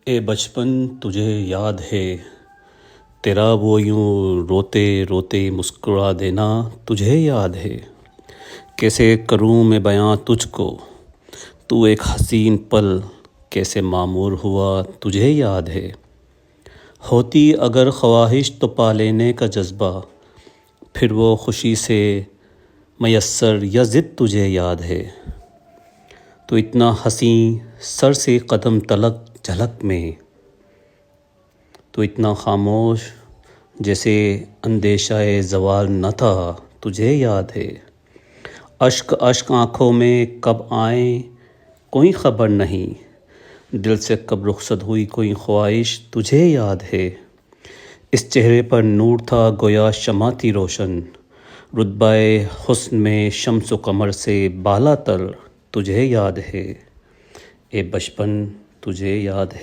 اے بچپن تجھے یاد ہے تیرا وہ یوں روتے روتے مسکرا دینا تجھے یاد ہے؟ کیسے کروں میں بیاں تجھ کو، تو ایک حسین پل کیسے معمور ہوا تجھے یاد ہے؟ ہوتی اگر خواہش تو پا لینے کا جذبہ، پھر وہ خوشی سے میسر یا ضد تجھے یاد ہے؟ تو اتنا حسین سر سے قدم تلک جھلک میں، تو اتنا خاموش جیسے اندیشہ زوال نہ تھا تجھے یاد ہے؟ اشک اشک آنکھوں میں کب آئیں کوئی خبر نہیں، دل سے کب رخصت ہوئی کوئی خواہش تجھے یاد ہے؟ اس چہرے پر نور تھا گویا شمع تھی روشن، رتبہ حسن میں شمس و قمر سے بالا تر تجھے یاد ہے؟ اے بچپن تجھے یاد ہے؟